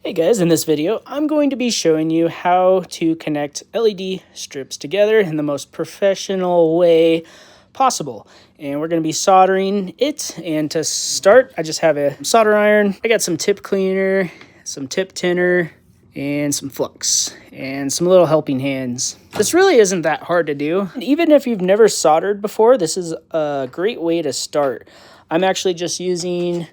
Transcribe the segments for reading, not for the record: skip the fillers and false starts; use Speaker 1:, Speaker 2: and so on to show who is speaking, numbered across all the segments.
Speaker 1: Hey guys, in this video, I'm going to be showing you how to connect LED strips together in the most professional way possible. And we're going to be soldering it. And to start, I just have a solder iron. I got some tip cleaner, some tip tinner, and some flux, and some little helping hands. This really isn't that hard to do. Even if you've never soldered before, this is a great way to start. I'm actually just using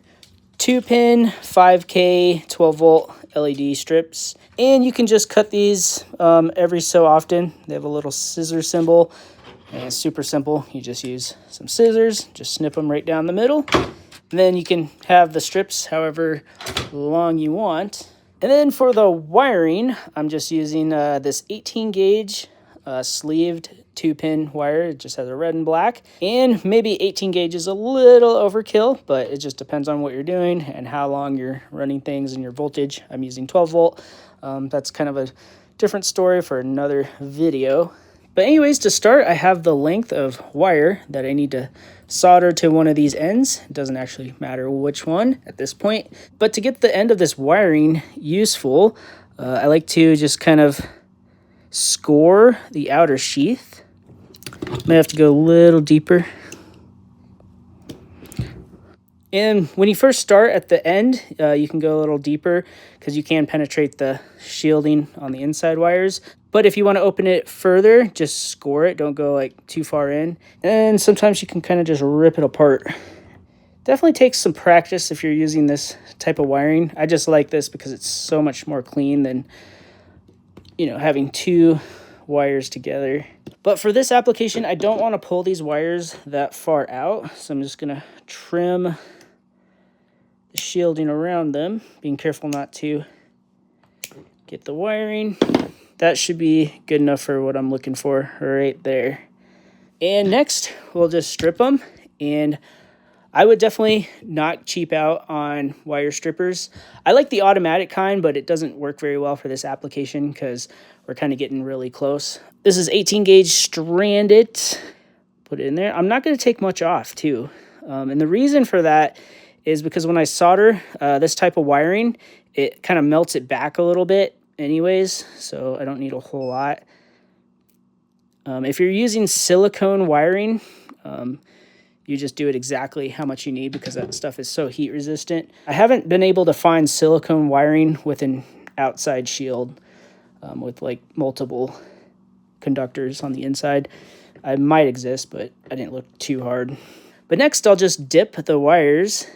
Speaker 1: 2-pin 5K 12-volt LED strips, and you can just cut these every so often. They have a little scissor symbol, and it's super simple. You just use some scissors, just snip them right down the middle, and then you can have the strips however long you want. And then for the wiring, I'm just using this 18 gauge sleeved 2-pin wire. It just has a red and black, and maybe 18 gauge is a little overkill, but it just depends on what you're doing and how long you're running things and your voltage. I'm using 12 volt. That's kind of a different story for another video. But anyways, to start, I have the length of wire that I need to solder to one of these ends. It doesn't actually matter which one at this point, but to get the end of this wiring useful, I like to just kind of score the outer sheath. Might have to go a little deeper. And when you first start at the end, you can go a little deeper because you can penetrate the shielding on the inside wires. But if you want to open it further, just score it. Don't go like too far in. And sometimes you can kind of just rip it apart. Definitely takes some practice if you're using this type of wiring. I just like this because it's so much more clean than, having two wires together. But for this application, I don't want to pull these wires that far out, so I'm just going to trim the shielding around them, being careful not to get the wiring. That should be good enough for what I'm looking for right there. And next, we'll just strip them, and I would definitely not cheap out on wire strippers. I like the automatic kind, but it doesn't work very well for this application because we're kind of getting really close. This is 18 gauge stranded. Put it in there. I'm not going to take much off too. And the reason for that is because when I solder this type of wiring, it kind of melts it back a little bit anyways, so I don't need a whole lot. If you're using silicone wiring, you just do it exactly how much you need because that stuff is so heat resistant. I haven't been able to find silicone wiring with an outside shield with like multiple conductors on the inside. I might exist, but I didn't look too hard. But next I'll just dip the wires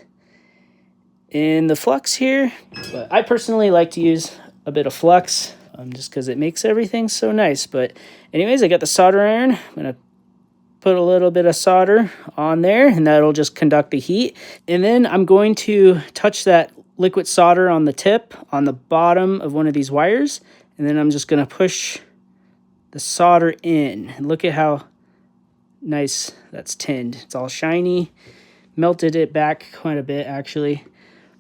Speaker 1: in the flux here. But I personally like to use a bit of flux just because it makes everything so nice. But anyways, I got the solder iron. I'm going to put a little bit of solder on there, and that'll just conduct the heat. And then I'm going to touch that liquid solder on the tip on the bottom of one of these wires, and then I'm just going to push the solder in. And look at how nice that's tinned. It's all shiny. Melted it back quite a bit, actually.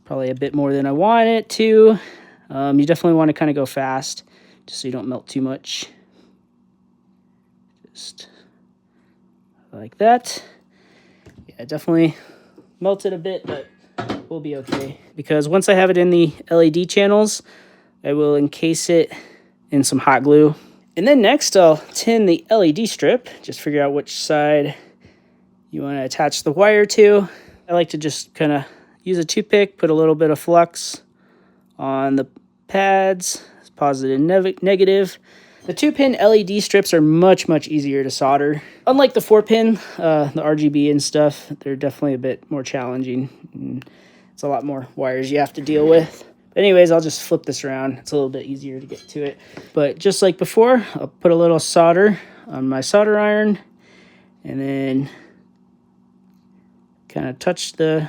Speaker 1: Probably a bit more than I want it to. You definitely want to kind of go fast just so you don't melt too much. Just like that. Yeah, definitely melted a bit, but we'll be okay. Because once I have it in the LED channels, I will encase it in some hot glue. And then next I'll tin the LED strip. Just figure out which side you want to attach the wire to. I like to just kind of use a toothpick, put a little bit of flux on the pads, positive and negative. The 2-pin LED strips are much easier to solder. Unlike the 4-pin, the RGB and stuff, they're definitely a bit more challenging. It's a lot more wires you have to deal with. But anyways, I'll just flip this around. It's a little bit easier to get to it. But just like before, I'll put a little solder on my solder iron and then kind of touch the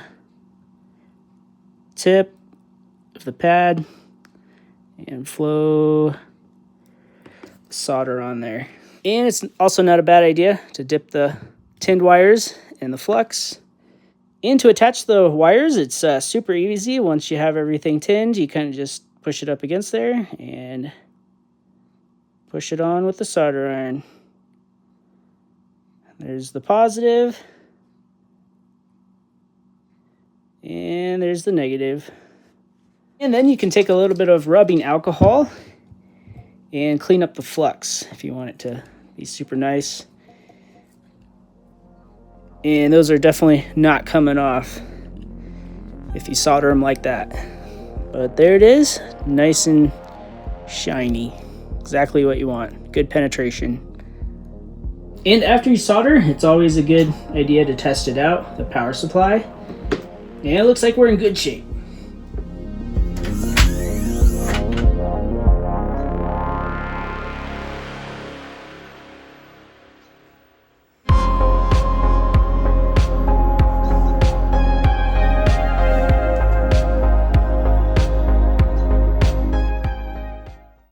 Speaker 1: tip of the pad and flow solder on there. And it's also not a bad idea to dip the tinned wires in the flux. And to attach the wires, it's super easy. Once you have everything tinned, you kind of just push it up against there and push it on with the solder iron. There's the positive, and there's the negative. And then you can take a little bit of rubbing alcohol and clean up the flux if you want it to be super nice. And those are definitely not coming off if you solder them like that. But there it is, nice and shiny. Exactly what you want. Good penetration. And after you solder, it's always a good idea to test it out, the power supply. And it looks like we're in good shape.